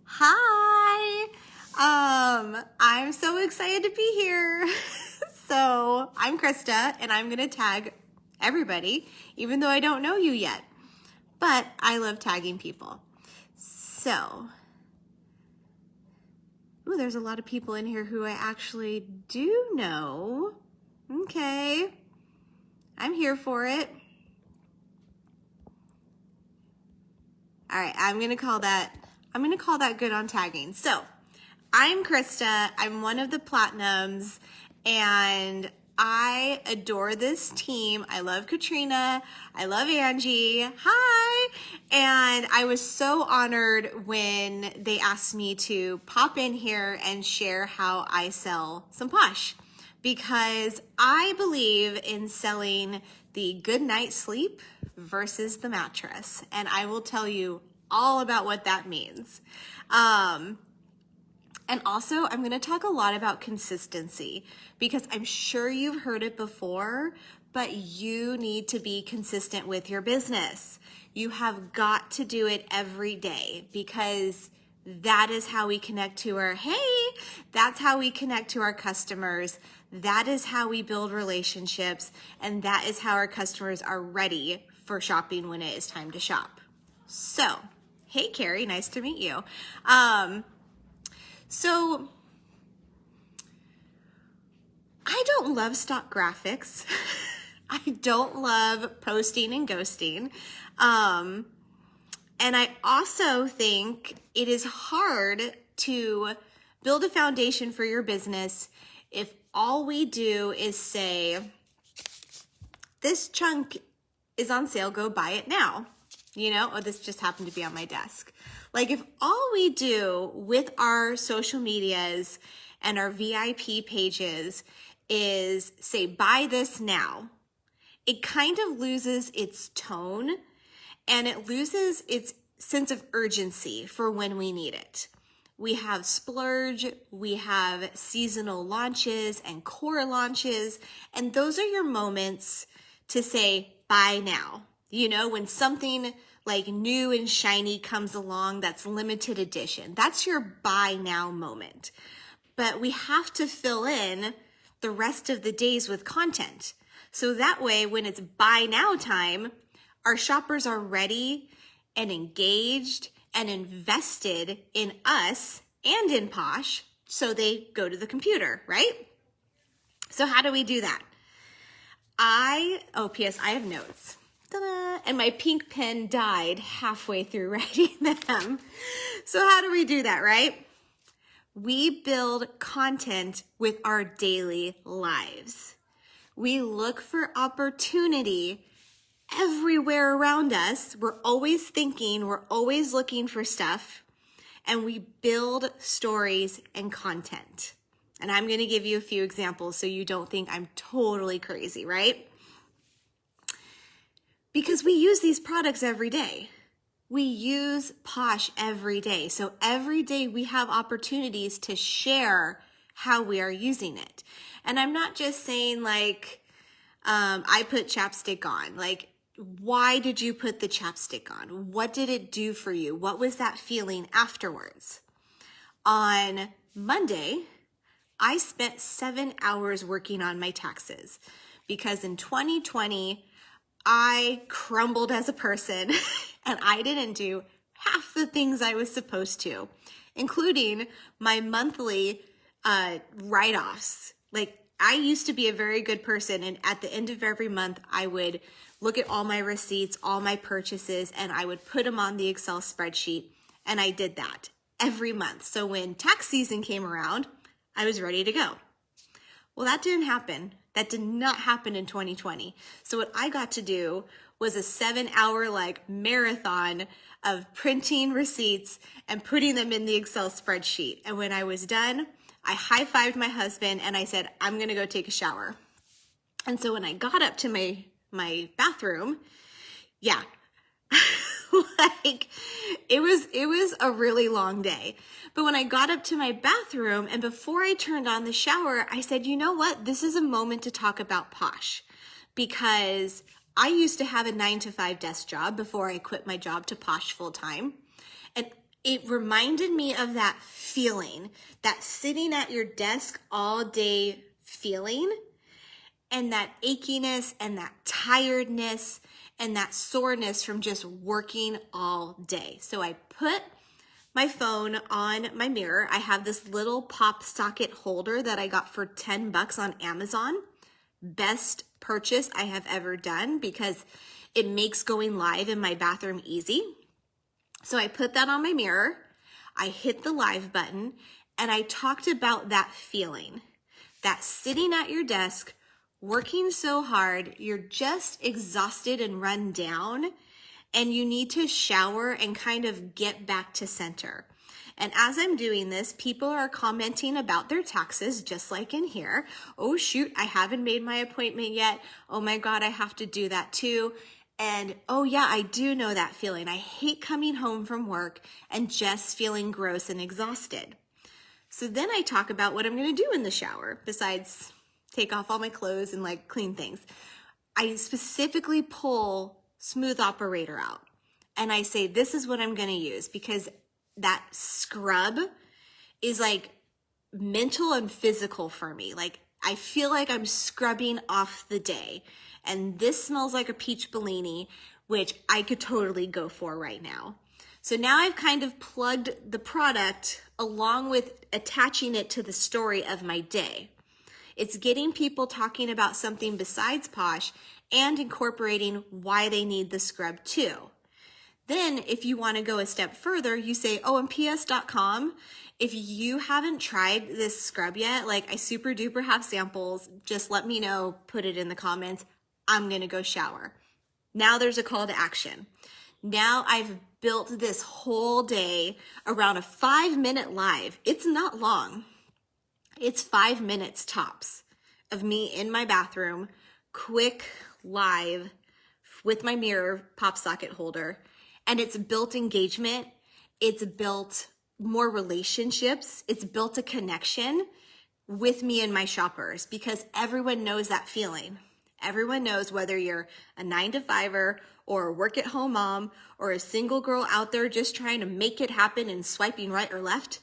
Hi. I'm so excited to be here. So I'm Krista and I'm gonna tag everybody, even though I don't know you yet. But I love tagging people. So, ooh, there's a lot of people in here who I actually do know. Okay. I'm here for it. All right, I'm gonna call that good on tagging. So I'm Krista, I'm one of the Platinums, and I adore this team. I love Katrina, I love Angie, hi! And I was so honored when they asked me to pop in here and share how I sell some Posh, because I believe in selling the good night's sleep versus the mattress. And I will tell you all about what that means. And also, I'm going to talk a lot about consistency because I'm sure you've heard it before, but you need to be consistent with your business. You have got to do it every day because that is how we connect to that's how we connect to our customers. That is how we build relationships. And that is how our customers are ready for shopping when it is time to shop. So, hey, Carrie, nice to meet you. So, I don't love stock graphics. I don't love posting and ghosting. And I also think it is hard to build a foundation for your business if all we do is say, this chunk is on sale, go buy it now. Oh, this just happened to be on my desk. Like if all we do with our social medias and our VIP pages is say, buy this now, it kind of loses its tone and it loses its sense of urgency for when we need it. We have splurge, we have seasonal launches and core launches, and those are your moments to say, buy now. When something like new and shiny comes along that's limited edition, that's your buy now moment. But we have to fill in the rest of the days with content. So that way, when it's buy now time, our shoppers are ready and engaged and invested in us and in Posh, so they go to the computer, right? So how do we do that? P.S. I have notes. Ta-da! And my pink pen died halfway through writing them. So how do we do that, right? We build content with our daily lives. We look for opportunity everywhere around us. We're always thinking, we're always looking for stuff, and we build stories and content. And I'm going to give you a few examples so you don't think I'm totally crazy, right? Because we use these products every day. We use Posh every day. So every day we have opportunities to share how we are using it. And I'm not just saying like, I put chapstick on. Like, why did you put the chapstick on? What did it do for you? What was that feeling afterwards? On Monday, I spent 7 hours working on my taxes because in 2020, I crumbled as a person and I didn't do half the things I was supposed to, including my monthly write-offs. Like I used to be a very good person, and at the end of every month, I would look at all my receipts, all my purchases, and I would put them on the Excel spreadsheet, and I did that every month. So when tax season came around, I was ready to go. Well, that didn't happen. That did not happen in 2020. So what I got to do was a 7-hour marathon of printing receipts and putting them in the Excel spreadsheet. And when I was done, I high-fived my husband and I said, I'm gonna go take a shower. And so when I got up to my bathroom, it was a really long day. But when I got up to my bathroom and before I turned on the shower, I said, you know what? This is a moment to talk about Posh, because I used to have a 9-to-5 desk job before I quit my job to Posh full time. And it reminded me of that feeling, that sitting at your desk all day feeling, and that achiness and that tiredness and that soreness from just working all day. So I put my phone on my mirror. I have this little pop socket holder that I got for $10 on Amazon. Best purchase I have ever done because it makes going live in my bathroom easy. So I put that on my mirror, I hit the live button, and I talked about that feeling, that sitting at your desk, working so hard, you're just exhausted and run down, and you need to shower and kind of get back to center. And as I'm doing this, people are commenting about their taxes, just like in here. Oh shoot, I haven't made my appointment yet. Oh my God, I have to do that too. And oh yeah, I do know that feeling. I hate coming home from work and just feeling gross and exhausted. So then I talk about what I'm going to do in the shower besides take off all my clothes and like clean things. I specifically pull Smooth Operator out and I say, this is what I'm going to use because that scrub is like mental and physical for me. Like I feel like I'm scrubbing off the day, and this smells like a peach Bellini, which I could totally go for right now. So now I've kind of plugged the product along with attaching it to the story of my day. It's getting people talking about something besides Posh and incorporating why they need the scrub too. Then if you want to go a step further, you say, oh, and ps.com, if you haven't tried this scrub yet, like I super duper have samples, just let me know, put it in the comments. I'm going to go shower. Now there's a call to action. Now I've built this whole day around a 5-minute live. It's not long. It's 5 minutes tops of me in my bathroom, quick live with my mirror pop socket holder. And it's built engagement. It's built more relationships. It's built a connection with me and my shoppers because everyone knows that feeling. Everyone knows whether you're a 9-to-5er or a work-at-home mom or a single girl out there just trying to make it happen and swiping right or left.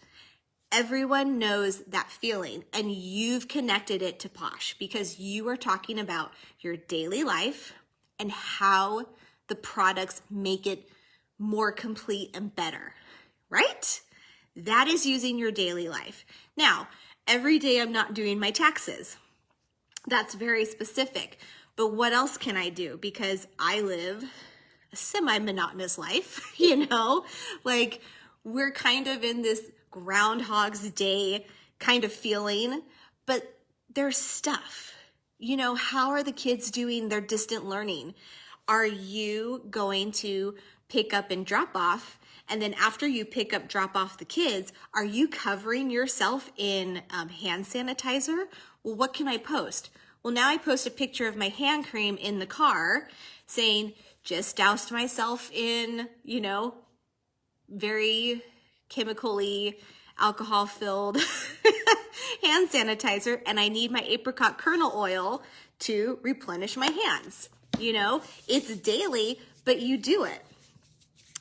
Everyone knows that feeling, and you've connected it to Posh because you are talking about your daily life and how the products make it more complete and better, right? That is using your daily life. Now, every day I'm not doing my taxes. That's very specific. But what else can I do? Because I live a semi-monotonous life, like we're kind of in this Groundhog's Day kind of feeling, but there's stuff. How are the kids doing their distant learning? Are you going to pick up and drop off? And then after you pick up, drop off the kids, are you covering yourself in hand sanitizer? Well, what can I post? Well, now I post a picture of my hand cream in the car saying, just doused myself in, very chemically alcohol-filled hand sanitizer, and I need my apricot kernel oil to replenish my hands. It's daily, but you do it.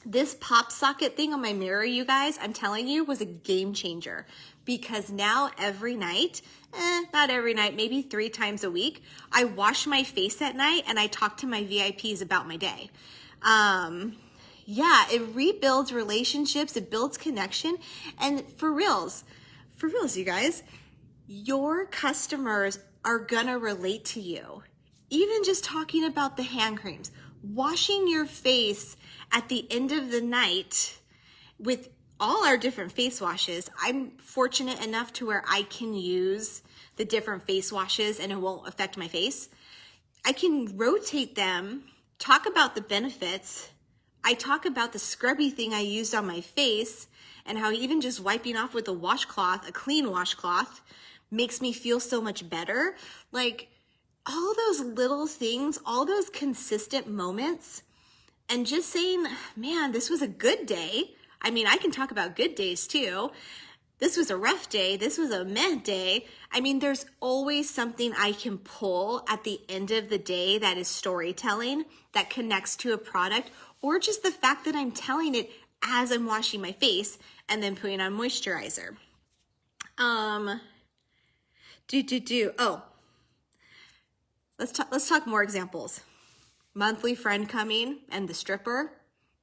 This pop socket thing on my mirror, you guys, I'm telling you, was a game changer because now every night, not every night, maybe 3 times a week, I wash my face at night and I talk to my VIPs about my day. It rebuilds relationships, it builds connection, and for reals, you guys, your customers are gonna relate to you. Even just talking about the hand creams, washing your face at the end of the night with all our different face washes. I'm fortunate enough to where I can use the different face washes and it won't affect my face. I can rotate them, talk about the benefits. I talk about the scrubby thing I used on my face and how even just wiping off with a washcloth, a clean washcloth, makes me feel so much better. Like all those little things, all those consistent moments, and just saying, man, this was a good day. I mean, I can talk about good days too. This was a rough day. This was a meh day. I mean, there's always something I can pull at the end of the day that is storytelling, that connects to a product, or just the fact that I'm telling it as I'm washing my face and then putting on moisturizer. Oh, let's talk more examples. Monthly friend coming and the stripper.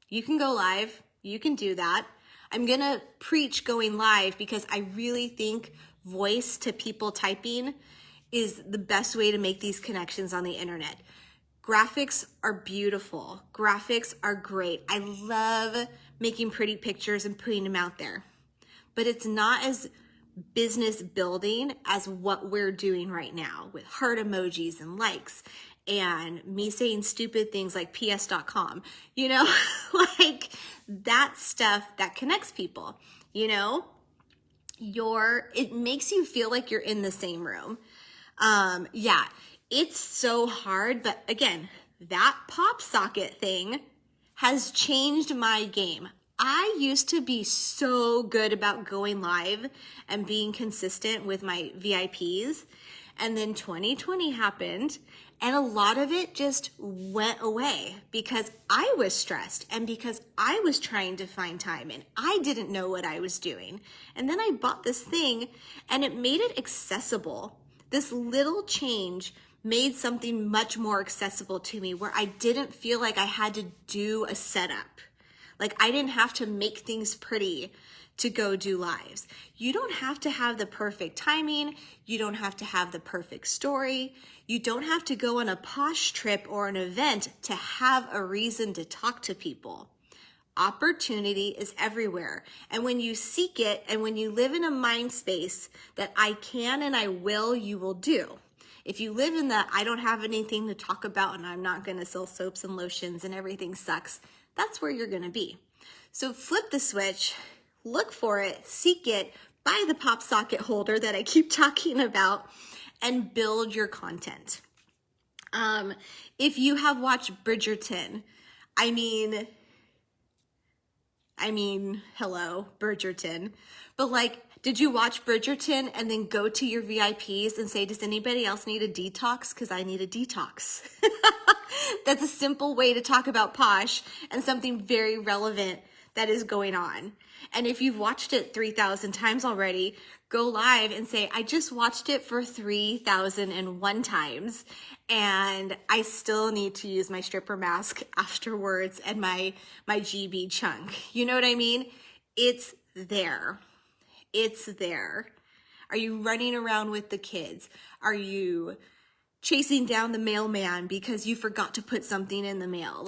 You can go live. You can do that. I'm going to preach going live because I really think voice to people typing is the best way to make these connections on the internet. Graphics are beautiful. Graphics are great. I love making pretty pictures and putting them out there. But it's not as business building as what we're doing right now with heart emojis and likes and me saying stupid things like ps.com, like that stuff that connects people, it makes you feel like you're in the same room. It's so hard, but again, that pop socket thing has changed my game. I used to be so good about going live and being consistent with my VIPs. And then 2020 happened and a lot of it just went away because I was stressed and because I was trying to find time and I didn't know what I was doing. And then I bought this thing and it made it accessible. This little change made something much more accessible to me where I didn't feel like I had to do a setup. Like I didn't have to make things pretty to go do lives. You don't have to have the perfect timing. You don't have to have the perfect story. You don't have to go on a posh trip or an event to have a reason to talk to people. Opportunity is everywhere. And when you seek it and when you live in a mind space that I can and I will, you will do. If you live in the I don't have anything to talk about and I'm not going to sell soaps and lotions and everything sucks, that's where you're going to be. So flip the switch, look for it, seek it, buy the pop socket holder that I keep talking about, and build your content. If you have watched Bridgerton, I mean, hello, Bridgerton, but like, did you watch Bridgerton and then go to your VIPs and say, does anybody else need a detox? Because I need a detox. That's a simple way to talk about Posh and something very relevant that is going on. And if you've watched it 3,000 times already, go live and say, I just watched it for 3,001 times and I still need to use my stripper mask afterwards and my GB chunk. You know what I mean? It's there. It's there. Are you running around with the kids? Are you chasing down the mailman because you forgot to put something in the mail?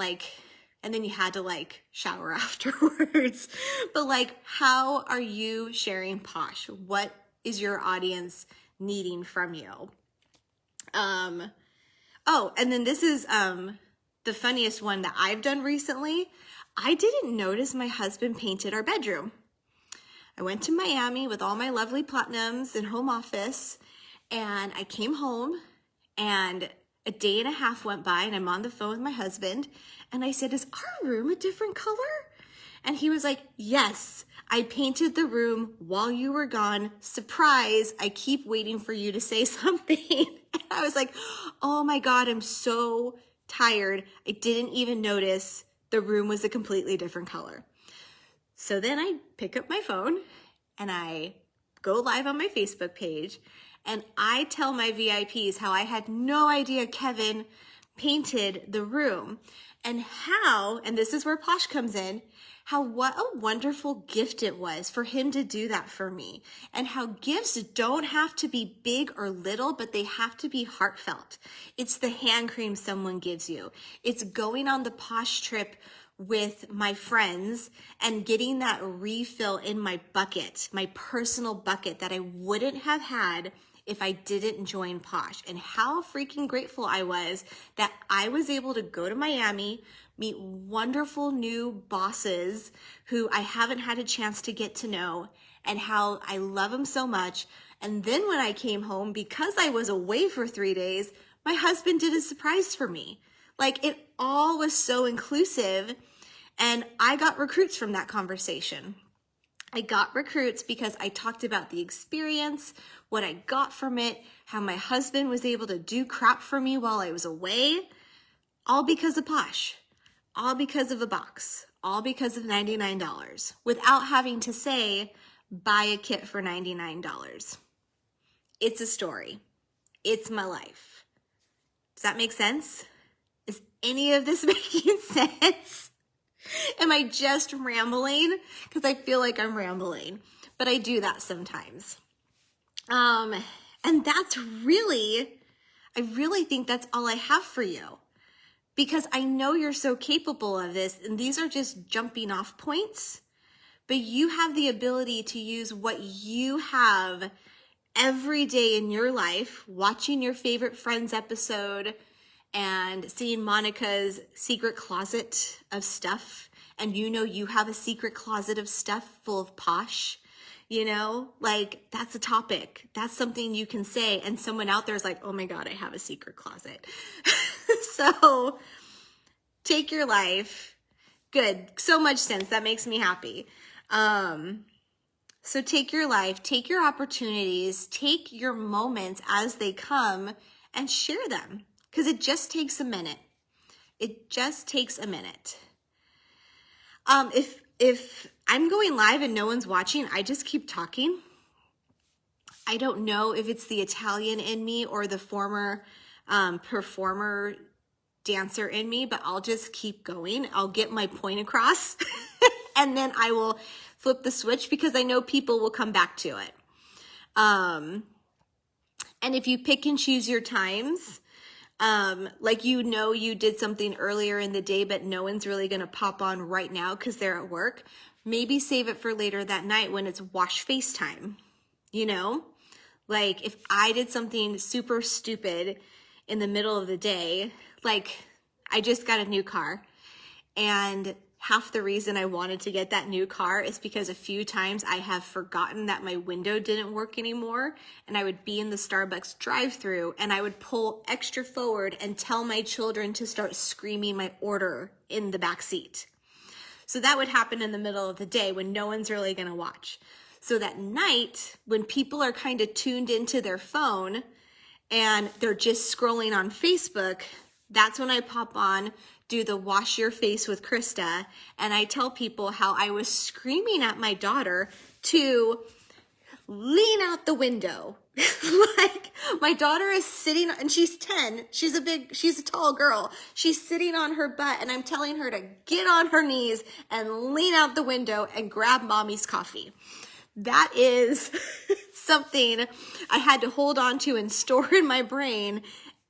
And then you had to shower afterwards. But how are you sharing Posh? What is your audience needing from you? And then this is the funniest one that I've done recently. I didn't notice my husband painted our bedroom. I went to Miami with all my lovely platinums and home office, and I came home and a day and a half went by and I'm on the phone with my husband and I said, is our room a different color? And he was like, yes, I painted the room while you were gone. Surprise, I keep waiting for you to say something. And I was like, oh my God, I'm so tired. I didn't even notice the room was a completely different color. So then I pick up my phone and I go live on my Facebook page and I tell my VIPs how I had no idea Kevin painted the room and how, and this is where Posh comes in, what a wonderful gift it was for him to do that for me, and how gifts don't have to be big or little, but they have to be heartfelt. It's the hand cream someone gives you. It's going on the Posh trip with my friends and getting that refill in my bucket, my personal bucket that I wouldn't have had if I didn't join Posh. And how freaking grateful I was that I was able to go to Miami, meet wonderful new bosses who I haven't had a chance to get to know, and how I love them so much. And then when I came home, because I was away for 3 days, my husband did a surprise for me. It all was so inclusive. And I got recruits from that conversation. I got recruits because I talked about the experience, what I got from it, how my husband was able to do crap for me while I was away, all because of Posh. all because of a box, all because of $99, without having to say, buy a kit for $99. It's a story. It's my life. Does that make sense? Is any of this making sense? Am I just rambling? Because I feel like I'm rambling, but I do that sometimes. And that's really, I really think that's all I have for you, because I know you're so capable of this, and these are just jumping off points, but you have the ability to use what you have every day in your life, watching your favorite Friends episode and seeing Monica's secret closet of stuff. And you know you have a secret closet of stuff full of posh, you know, like that's a topic. That's something you can say. And someone out there is like, oh my God, I have a secret closet. So take your life. Good. So much sense. That makes me happy. So take your life, take your opportunities, take your moments as they come and share them, because it just takes a minute. It just takes a minute. If I'm going live and no one's watching, I just keep talking. I don't know if it's the Italian in me or the former performer dancer in me, but I'll just keep going. I'll get my point across and then I will flip the switch, because I know people will come back to it. And if you pick and choose your times, like you know you did something earlier in the day, but no one's really going to pop on right now because they're at work, maybe save it for later that night when it's wash face time. You know, like if I did something super stupid in the middle of the day, like I just got a new car, and half the reason I wanted to get that new car is because a few times I have forgotten that my window didn't work anymore, and I would be in the Starbucks drive-thru and I would pull extra forward and tell my children to start screaming my order in the back seat. So that would happen in the middle of the day when no one's really going to watch. So that night, when people are kind of tuned into their phone and they're just scrolling on Facebook, that's when I pop on, do the wash your face with Krista, and I tell people how I was screaming at my daughter to lean out the window. Like my daughter is sitting, and she's 10. She's a tall girl. She's sitting on her butt, and I'm telling her to get on her knees and lean out the window and grab mommy's coffee. That is something I had to hold on to and store in my brain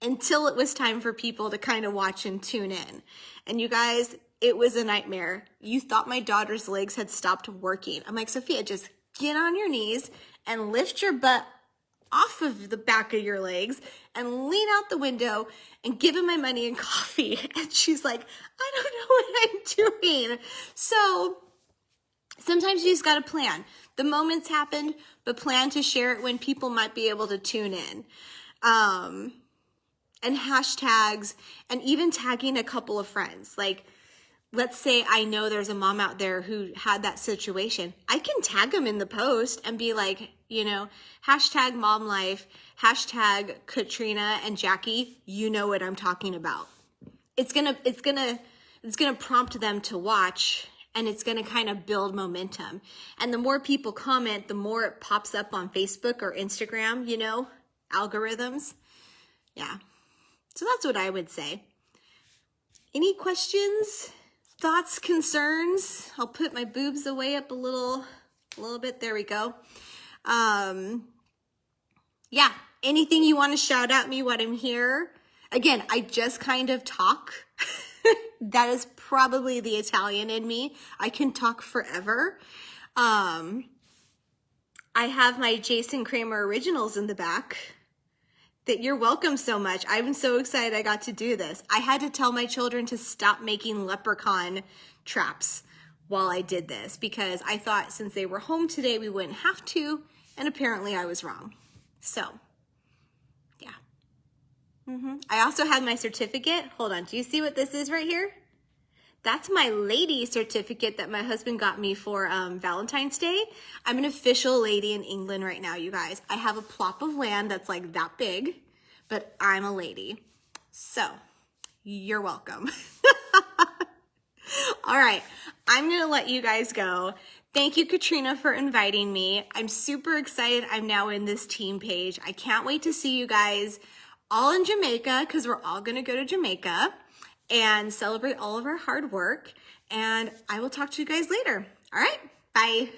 until it was time for people to kind of watch and tune in. And you guys, it was a nightmare. You thought my daughter's legs had stopped working. I'm like, Sophia, just get on your knees and lift your butt off of the back of your legs and lean out the window and give him my money and coffee. And she's like, I don't know what I'm doing. So sometimes you just got to plan. The moments happened, but plan to share it when people might be able to tune in. And hashtags, and even tagging a couple of friends. Like, let's say I know there's a mom out there who had that situation. I can tag them in the post and be like, you know, hashtag mom life, hashtag Katrina and Jackie, you know what I'm talking about. It's gonna prompt them to watch, and it's gonna kind of build momentum. And the more people comment, the more it pops up on Facebook or Instagram, you know, algorithms. Yeah. So that's what I would say. Any questions, thoughts, concerns? I'll put my boobs away up a little bit. There we go. Yeah, anything you want to shout at me while I'm here? Again, I just kind of talk. That is probably the Italian in me. I can talk forever. I have my Jason Kramer originals in the back. That you're welcome so much. I'm so excited I got to do this. I had to tell my children to stop making leprechaun traps while I did this, because I thought since they were home today, we wouldn't have to, and apparently I was wrong. So, yeah. I also had my certificate. Hold on, do you see what this is right here? That's my lady certificate that my husband got me for Valentine's Day. I'm an official lady in England right now, you guys. I have a plot of land that's like that big, but I'm a lady. So, you're welcome. All right, I'm gonna let you guys go. Thank you, Katrina, for inviting me. I'm super excited. I'm now in this team page. I can't wait to see you guys all in Jamaica, because we're all gonna go to Jamaica and celebrate all of our hard work. And I will talk to you guys later. All right, bye.